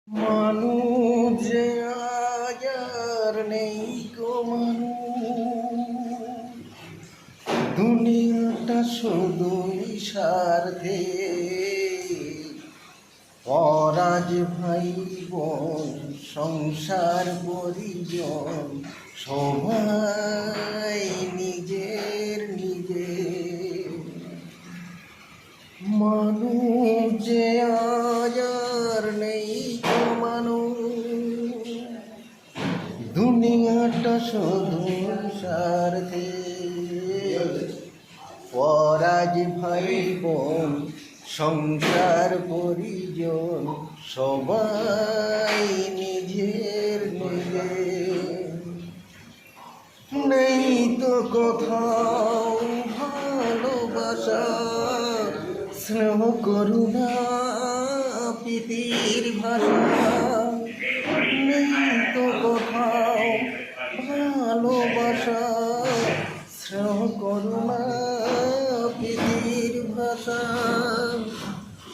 মানুষ যে আজ আর নেই গো মানুষ, দুনিয়াটা শুধুই স্বার্থে। পরাজ ভাই বোন সংসার পরিজন সবাই নিজের নিজের। মানুষ যে আজ আর নেই গো মানুষ, দুনিয়াটা শুধু স্বার্থে। পরাজ ভাই বোন সংসার পরিজন সবাই নিজের নিজের। নেই তো কোথাও ভালোবাসা, স্নেহ করুণা প্রীতির ভাষা। নেই তো কোথাও ভালোবাসা, স্নেহ করুণা